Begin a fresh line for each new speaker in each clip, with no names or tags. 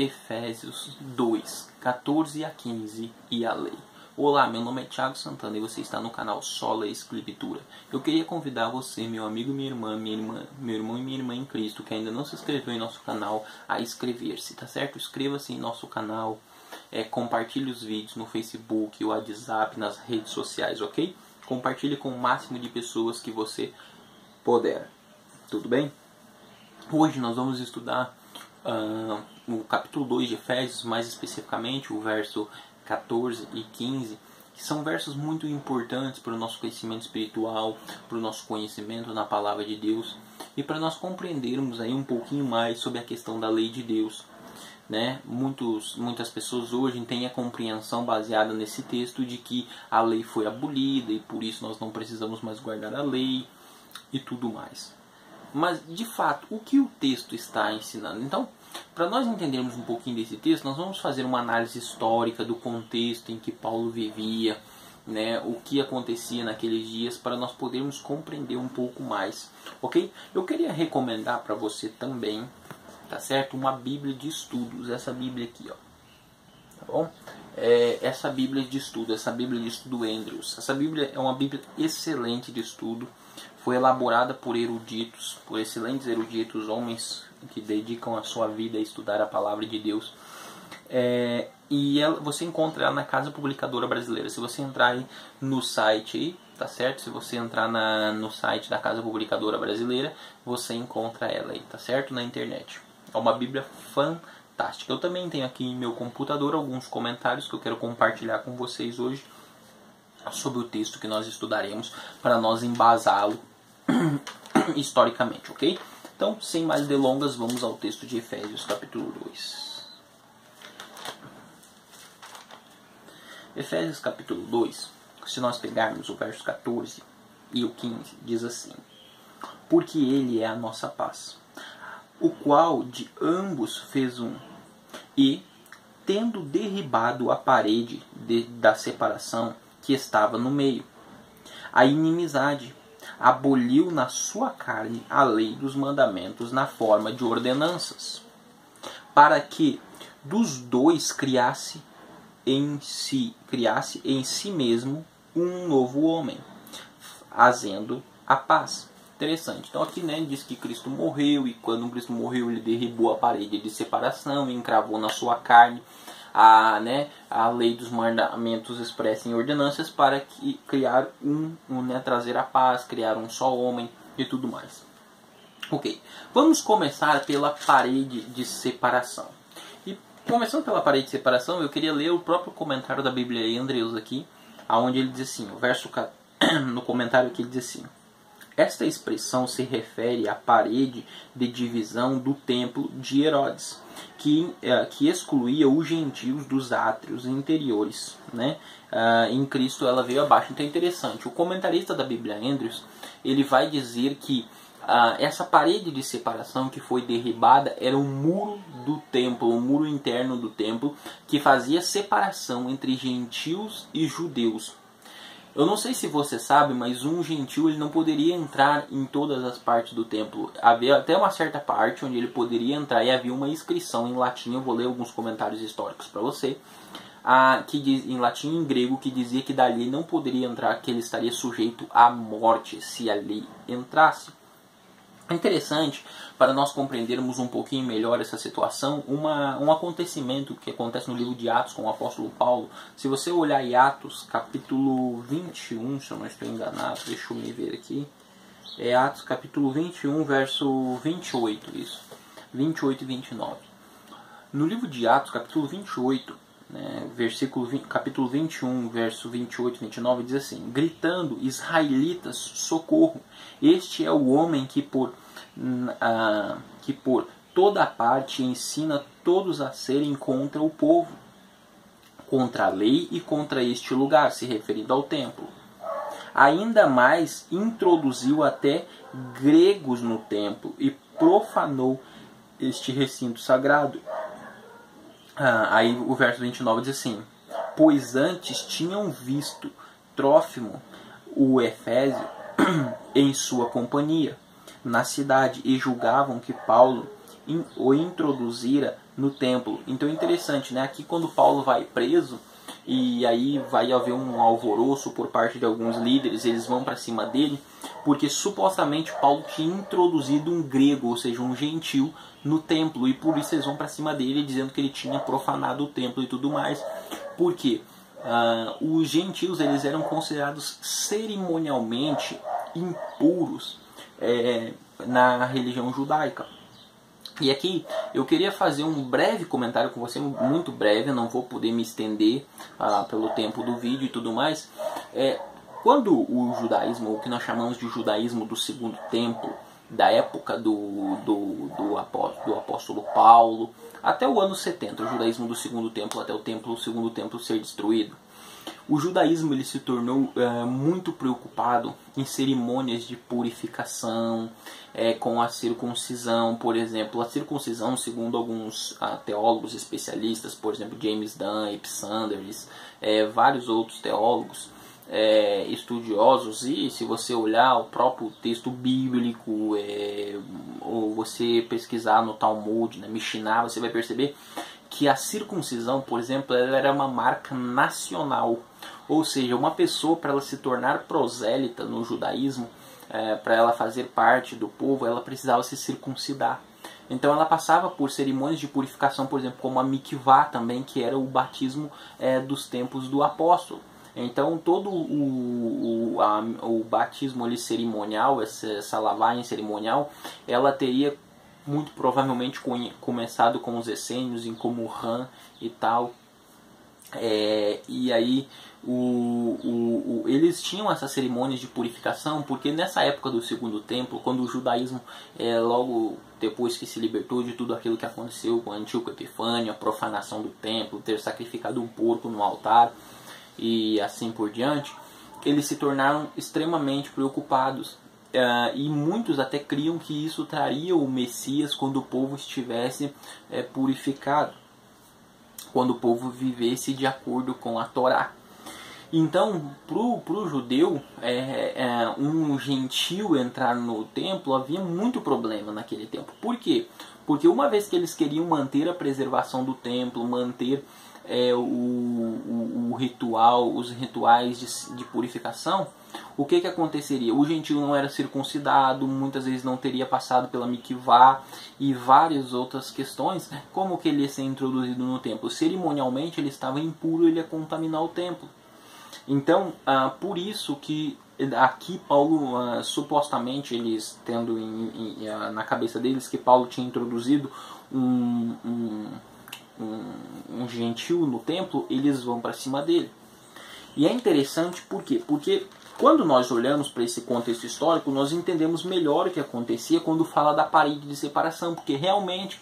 Efésios 2, 14 a 15 e a lei. Olá, meu nome é Thiago Santana e você está no canal Sola Escritura. Eu queria convidar você, meu amigo, meu irmão e minha irmã em Cristo, que ainda não se inscreveu em nosso canal, a inscrever-se, tá certo? Inscreva-se em nosso canal, compartilhe os vídeos no Facebook, WhatsApp, nas redes sociais, ok? Compartilhe com o máximo de pessoas que você puder. Tudo bem? Hoje nós vamos estudar o capítulo 2 de Efésios, mais especificamente o verso 14 e 15, que são versos muito importantes para o nosso conhecimento espiritual, para o nosso conhecimento na palavra de Deus e para nós compreendermos aí um pouquinho mais sobre a questão da lei de Deus, né? Muitas pessoas hoje têm a compreensão baseada nesse texto de que a lei foi abolida e por isso nós não precisamos mais guardar a lei e tudo mais. Mas, de fato, o que o texto está ensinando? Então, para nós entendermos um pouquinho desse texto, nós vamos fazer uma análise histórica do contexto em que Paulo vivia, né, o que acontecia naqueles dias, para nós podermos compreender um pouco mais, ok? Eu queria recomendar para você também, tá certo? Uma Bíblia de estudos, essa Bíblia aqui, ó, tá bom? Essa Bíblia de estudo Andrews. Essa Bíblia é uma Bíblia excelente de estudo. Foi elaborada por eruditos, por excelentes eruditos, homens que dedicam a sua vida a estudar a palavra de Deus. Você encontra ela na Casa Publicadora Brasileira. Se você entrar aí no site, aí, tá certo? Se você entrar no site da Casa Publicadora Brasileira, você encontra ela aí, tá certo? Na internet. É uma Bíblia fantástica. Eu também tenho aqui em meu computador alguns comentários que eu quero compartilhar com vocês hoje sobre o texto que nós estudaremos, para nós embasá-lo historicamente, ok? Então, sem mais delongas, vamos ao texto de Efésios capítulo 2. Efésios capítulo 2, se nós pegarmos o verso 14 e o 15, diz assim: porque ele é a nossa paz, o qual de ambos fez um, e, tendo derribado a parede da separação que estava no meio, a inimizade, aboliu na sua carne a lei dos mandamentos na forma de ordenanças, para que dos dois criasse em si mesmo um novo homem, fazendo a paz. Interessante. Então aqui, né, diz que Cristo morreu, e quando Cristo morreu ele derribou a parede de separação e encravou na sua carne a lei dos mandamentos expressa em ordenanças para criar trazer a paz, criar um só homem e tudo mais. Ok, vamos começar pela parede de separação. E começando pela parede de separação, eu queria ler o próprio comentário da Bíblia Andrews aqui, onde ele diz assim, no comentário aqui ele diz assim: esta expressão se refere à parede de divisão do templo de Herodes, que excluía os gentios dos átrios interiores, né? Em Cristo ela veio abaixo. Então é interessante, o comentarista da Bíblia Andrews, ele vai dizer que essa parede de separação que foi derribada era o muro do templo, o muro interno do templo, que fazia separação entre gentios e judeus. Eu não sei se você sabe, mas um gentil ele não poderia entrar em todas as partes do templo. Havia até uma certa parte onde ele poderia entrar e havia uma inscrição em latim. Eu vou ler alguns comentários históricos para você, que diz, em latim e em grego, que dizia que dali não poderia entrar, que ele estaria sujeito à morte se ali entrasse. É interessante, para nós compreendermos um pouquinho melhor essa situação, um acontecimento que acontece no livro de Atos com o apóstolo Paulo. Se você olhar em Atos capítulo 21, se eu não estou enganado, deixa eu me ver aqui. É Atos capítulo 21, verso 28, isso. 28 e 29. No livro de Atos, capítulo 28, capítulo 21, verso 28 e 29, diz assim: gritando, israelitas, socorro! Este é o homem que por toda parte ensina todos a serem contra o povo, contra a lei e contra este lugar, se referindo ao templo. Ainda mais introduziu até gregos no templo e profanou este recinto sagrado. Aí o verso 29 diz assim: pois antes tinham visto Trófimo, o Efésio, em sua companhia na cidade, e julgavam que Paulo o introduzira no templo. Então é interessante, né? Aqui quando Paulo vai preso, e aí vai haver um alvoroço por parte de alguns líderes, eles vão para cima dele, porque supostamente Paulo tinha introduzido um grego, ou seja, um gentil, no templo, e por isso eles vão para cima dele, dizendo que ele tinha profanado o templo e tudo mais. Por quê? Os gentios, eles eram considerados cerimonialmente impuros na religião judaica. E aqui eu queria fazer um breve comentário com você, muito breve, não vou poder me estender pelo tempo do vídeo e tudo mais. Quando o judaísmo, o que nós chamamos de judaísmo do segundo templo, da época do apóstolo Paulo, até o ano 70, o judaísmo do segundo templo, até o segundo templo ser destruído, o judaísmo ele se tornou muito preocupado em cerimônias de purificação, com a circuncisão, por exemplo. A circuncisão, segundo alguns teólogos especialistas, por exemplo, James Dunn, Ip Sanders, vários outros teólogos estudiosos, e se você olhar o próprio texto bíblico, ou você pesquisar no Talmud, na Mishnah, você vai perceber que a circuncisão, por exemplo, ela era uma marca nacional. Ou seja, uma pessoa, para ela se tornar prosélita no judaísmo, para ela fazer parte do povo, ela precisava se circuncidar. Então ela passava por cerimônias de purificação, por exemplo, como a mikvah também, que era o batismo dos tempos do apóstolo. Então todo o batismo ali cerimonial, essa lavagem cerimonial, ela teria muito provavelmente começado com os essênios, em Qumran e tal. E aí eles tinham essas cerimônias de purificação, porque nessa época do segundo templo, quando o judaísmo, logo depois que se libertou de tudo aquilo que aconteceu com Antíoco Epifânio, a profanação do templo, ter sacrificado um porco no altar e assim por diante, eles se tornaram extremamente preocupados. E muitos até criam que isso traria o Messias quando o povo estivesse purificado, quando o povo vivesse de acordo com a Torá. Então, pro judeu, um gentil entrar no templo havia muito problema naquele tempo. Por quê? Porque uma vez que eles queriam manter a preservação do templo, manter o ritual, os rituais de purificação, o que aconteceria? O gentil não era circuncidado, muitas vezes não teria passado pela mikvah e várias outras questões. Como que ele ia ser introduzido no templo? Cerimonialmente ele estava impuro, ele ia contaminar o templo. Então, por isso que aqui Paulo, supostamente, eles tendo na cabeça deles que Paulo tinha introduzido um gentil no templo, eles vão para cima dele. E é interessante por quê? Porque quando nós olhamos para esse contexto histórico, nós entendemos melhor o que acontecia quando fala da parede de separação, porque realmente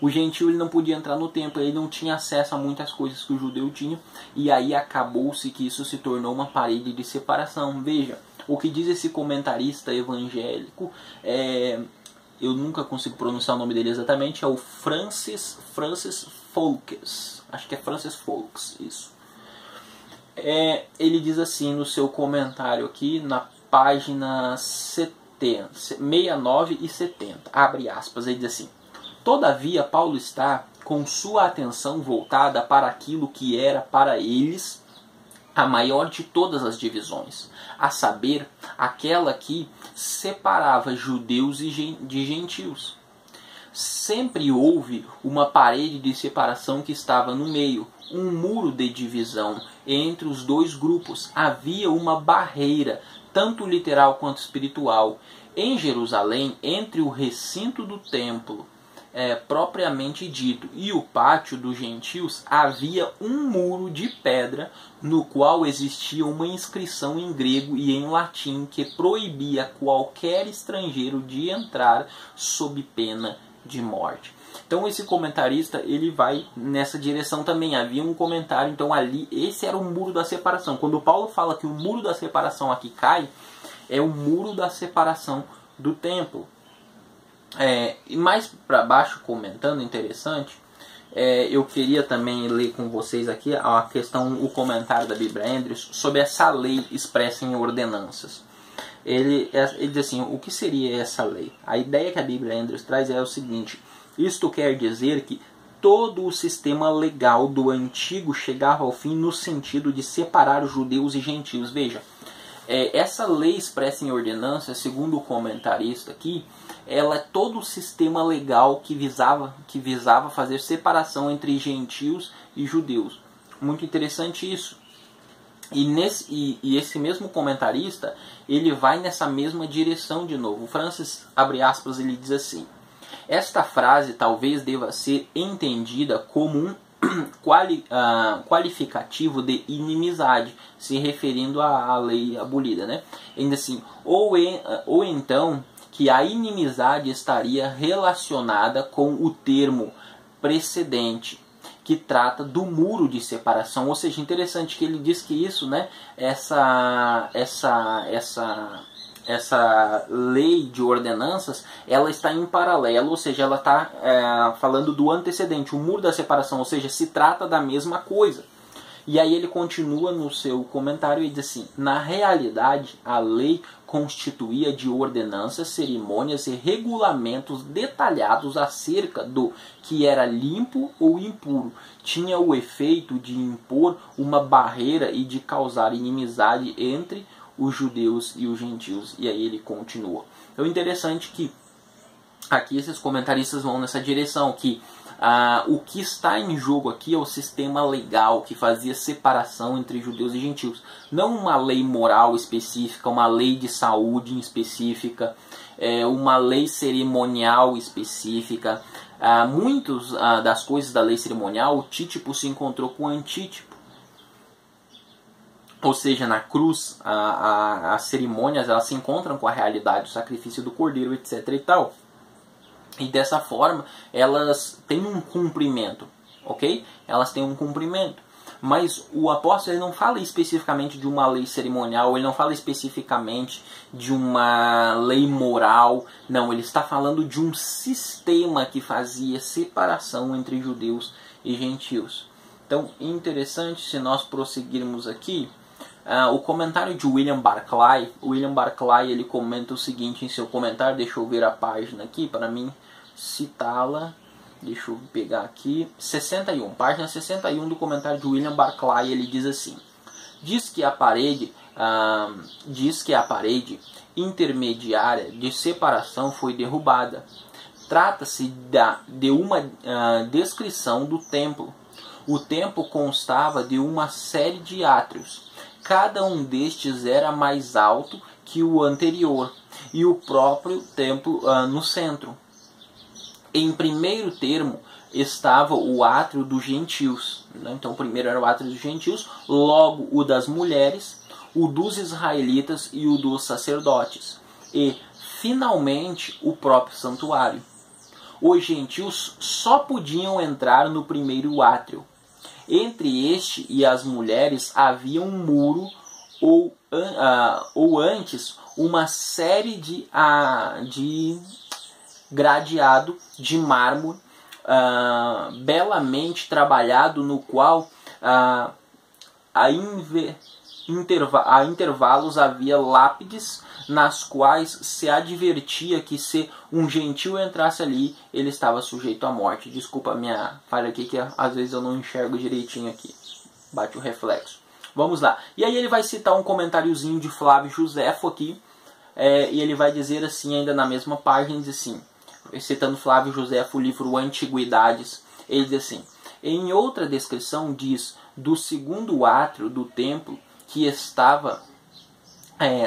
o gentil ele não podia entrar no templo, ele não tinha acesso a muitas coisas que o judeu tinha, e aí acabou-se que isso se tornou uma parede de separação. Veja, o que diz esse comentarista evangélico, eu nunca consigo pronunciar o nome dele exatamente, é o Francis Folkes, acho que é Francis Folkes, isso. Ele diz assim no seu comentário aqui, na página 69 e 70, abre aspas, ele diz assim: todavia Paulo está com sua atenção voltada para aquilo que era para eles a maior de todas as divisões, a saber, aquela que separava judeus de gentios. Sempre houve uma parede de separação que estava no meio, um muro de divisão entre os dois grupos. Havia uma barreira, tanto literal quanto espiritual, em Jerusalém, entre o recinto do templo, propriamente dito, e o pátio dos gentios. Havia um muro de pedra no qual existia uma inscrição em grego e em latim que proibia qualquer estrangeiro de entrar sob pena de morte. Então esse comentarista ele vai nessa direção também. Havia um comentário, então ali esse era o muro da separação. Quando Paulo fala que o muro da separação aqui cai, é o muro da separação do templo. E mais para baixo, comentando, interessante, eu queria também ler com vocês aqui a questão, o comentário da Bíblia Andrews sobre essa lei expressa em ordenanças. Ele diz assim: o que seria essa lei? A ideia que a Bíblia Andrews traz é o seguinte: isto quer dizer que todo o sistema legal do antigo chegava ao fim no sentido de separar os judeus e gentios. Veja, essa lei expressa em ordenança, segundo o comentarista aqui, ela é todo o sistema legal que visava fazer separação entre gentios e judeus. Muito interessante isso. E esse mesmo comentarista, ele vai nessa mesma direção de novo. O Francis, abre aspas, ele diz assim: esta frase talvez deva ser entendida como um qualificativo de inimizade, se referindo à lei abolida, né? Ainda assim, ou então que a inimizade estaria relacionada com o termo precedente, que trata do muro de separação. Ou seja, interessante que ele diz que isso, né, essa lei de ordenanças, ela está em paralelo, ou seja, ela está falando do antecedente, o muro da separação, ou seja, se trata da mesma coisa. E aí ele continua no seu comentário e diz assim: na realidade, a lei constituía de ordenanças, cerimônias e regulamentos detalhados acerca do que era limpo ou impuro. Tinha o efeito de impor uma barreira e de causar inimizade entre os judeus e os gentios. E aí ele continua. Então é interessante que aqui esses comentaristas vão nessa direção, que o que está em jogo aqui é o sistema legal que fazia separação entre judeus e gentios. Não uma lei moral específica, uma lei de saúde específica, uma lei cerimonial específica. Muitas das coisas da lei cerimonial, o Títipo se encontrou com o Antítipo. Ou seja, na cruz, as cerimônias elas se encontram com a realidade, o sacrifício do cordeiro, etc. e tal. E dessa forma, elas têm um cumprimento, ok? Elas têm um cumprimento. Mas o apóstolo ele não fala especificamente de uma lei cerimonial, ele não fala especificamente de uma lei moral. Não, ele está falando de um sistema que fazia separação entre judeus e gentios. Então, interessante se nós prosseguirmos aqui. O comentário de William Barclay, ele comenta o seguinte em seu comentário, deixa eu ver a página aqui para mim citá-la, deixa eu pegar aqui, 61, página 61 do comentário de William Barclay, ele diz assim: diz que a parede intermediária de separação foi derrubada. Trata-se de uma descrição do templo. O templo constava de uma série de átrios. Cada um destes era mais alto que o anterior, e o próprio templo no centro. Em primeiro termo estava o átrio dos gentios. Então, primeiro era o átrio dos gentios, logo o das mulheres, o dos israelitas e o dos sacerdotes. E, finalmente, o próprio santuário. Os gentios só podiam entrar no primeiro átrio. Entre este e as mulheres havia um muro ou antes uma série de gradeado de mármore belamente trabalhado, no qual a intervalos havia lápides nas quais se advertia que se um gentio entrasse ali, ele estava sujeito à morte. Desculpa a minha falha aqui, que às vezes eu não enxergo direitinho aqui. Bate o reflexo. Vamos lá. E aí ele vai citar um comentáriozinho de Flávio Josefo aqui. E ele vai dizer assim, ainda na mesma página, diz assim, citando Flávio Josefo, o livro Antiguidades, ele diz assim: em outra descrição diz do segundo átrio do templo, que estava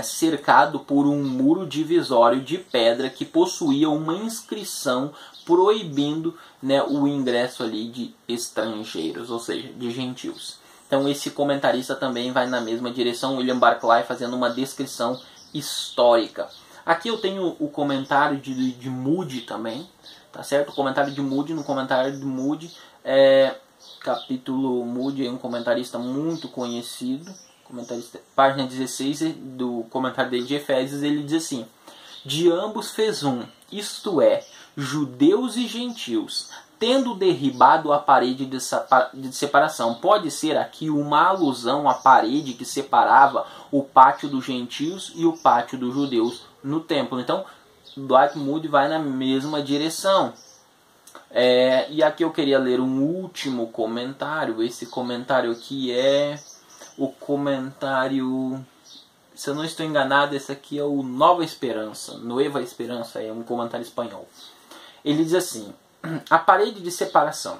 cercado por um muro divisório de pedra que possuía uma inscrição proibindo, né, o ingresso ali de estrangeiros, ou seja, de gentios. Então esse comentarista também vai na mesma direção, William Barclay, fazendo uma descrição histórica. Aqui eu tenho o comentário de Moody também, tá certo? O comentário de Moody, no comentário de Moody, capítulo Moody é um comentarista muito conhecido, comentarista, página 16 do comentário dele de Efésios, ele diz assim: de ambos fez um, isto é, judeus e gentios, tendo derribado a parede de separação. Pode ser aqui uma alusão à parede que separava o pátio dos gentios e o pátio dos judeus no templo. Então, Dwight Moody vai na mesma direção. E aqui eu queria ler um último comentário. Esse comentário aqui é o comentário, se eu não estou enganado, esse aqui é o Nova Esperança, Nueva Esperança, é um comentário espanhol. Ele diz assim: a parede de separação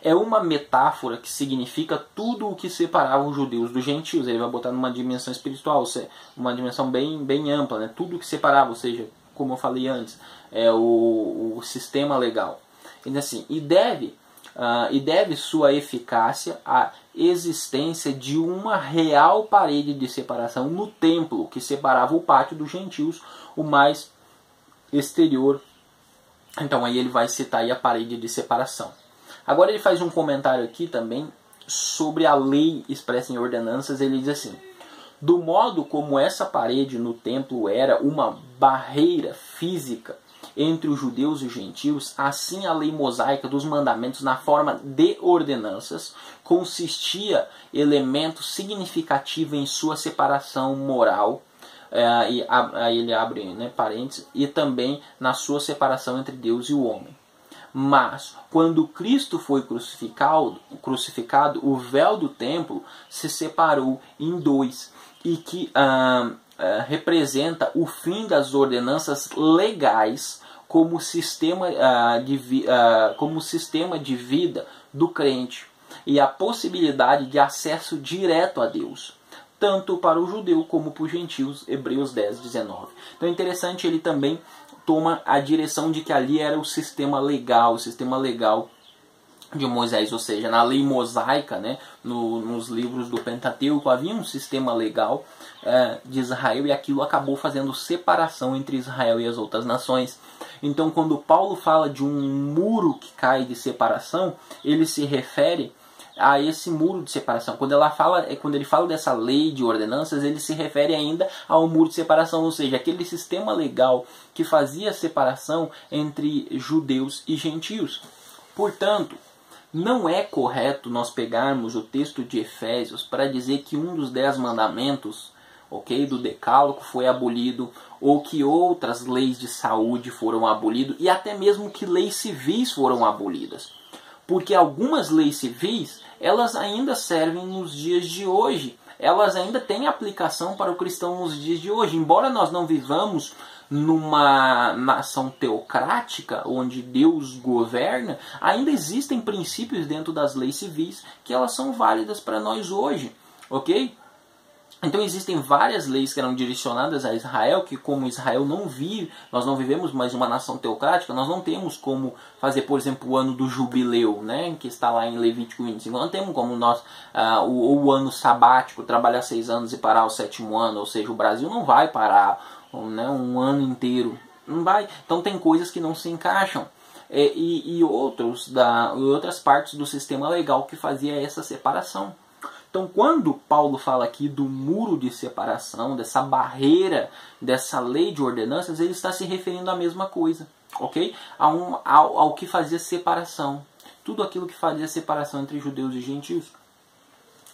é uma metáfora que significa tudo o que separava os judeus dos gentios. Ele vai botar numa dimensão espiritual, uma dimensão bem ampla, né? Tudo o que separava, ou seja, como eu falei antes, é o sistema legal. Ele diz assim: e deve sua eficácia à existência de uma real parede de separação no templo que separava o pátio dos gentios, o mais exterior. Então aí ele vai citar aí a parede de separação. Agora ele faz um comentário aqui também sobre a lei expressa em ordenanças. Ele diz assim: do modo como essa parede no templo era uma barreira física entre os judeus e os gentios, assim a lei mosaica dos mandamentos na forma de ordenanças consistia elemento significativo em sua separação moral, e aí ele abre, né, parênteses, e também na sua separação entre Deus e o homem. Mas, quando Cristo foi crucificado, o véu do templo se separou em dois, e que representa o fim das ordenanças legais como sistema de vida do crente, e a possibilidade de acesso direto a Deus, tanto para o judeu como para os gentios. Hebreus 10, 19. Então é interessante, ele também toma a direção de que ali era o sistema legal de Moisés, ou seja, na lei mosaica, né, nos livros do Pentateuco, havia um sistema legal de Israel, e aquilo acabou fazendo separação entre Israel e as outras nações. Então, quando Paulo fala de um muro que cai de separação, ele se refere a esse muro de separação. Quando ele fala dessa lei de ordenanças, ele se refere ainda ao muro de separação, ou seja, aquele sistema legal que fazia separação entre judeus e gentios. Portanto, não é correto nós pegarmos o texto de Efésios para dizer que um dos 10 mandamentos, do decálogo, foi abolido, ou que outras leis de saúde foram abolidas, e até mesmo que leis civis foram abolidas. Porque algumas leis civis, elas ainda servem nos dias de hoje. Elas ainda têm aplicação para o cristão nos dias de hoje. Embora nós não vivamos numa nação teocrática, onde Deus governa, ainda existem princípios dentro das leis civis que elas são válidas para nós hoje, ok? Então existem várias leis que eram direcionadas a Israel, que como Israel nós não vivemos mais uma nação teocrática, nós não temos como fazer, por exemplo, o ano do jubileu, né, que está lá em Levítico 25. Não temos como nós, o ano sabático, trabalhar 6 anos e parar o 7º ano, ou seja, o Brasil não vai parar, né, um ano inteiro, não vai. Então tem coisas que não se encaixam. E outras partes do sistema legal que fazia essa separação. Então, quando Paulo fala aqui do muro de separação, dessa barreira, dessa lei de ordenanças, ele está se referindo à mesma coisa, ok? Ao que fazia separação. Tudo aquilo que fazia separação entre judeus e gentios.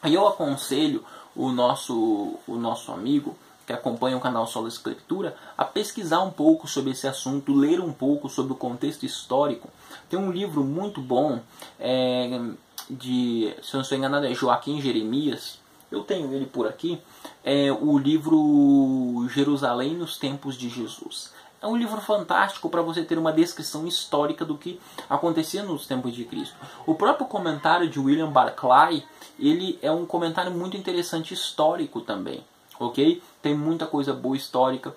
Aí eu aconselho o nosso amigo que acompanha o canal Sola Escritura a pesquisar um pouco sobre esse assunto, ler um pouco sobre o contexto histórico. Tem um livro muito bom, se eu não estou enganado, é Joaquim Jeremias. Eu tenho ele por aqui. É o livro Jerusalém nos Tempos de Jesus. É um livro fantástico para você ter uma descrição histórica do que acontecia nos tempos de Cristo. O próprio comentário de William Barclay, ele é um comentário muito interessante histórico também, ok? Tem muita coisa boa histórica.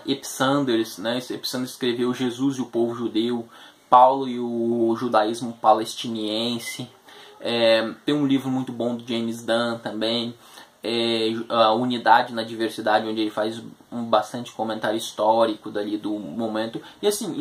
Epsanders, né? Epsanders escreveu Jesus e o povo judeu, Paulo e o judaísmo palestiniense. Tem um livro muito bom do James Dunn também, a Unidade na Diversidade, onde ele faz bastante comentário histórico dali do momento. E assim,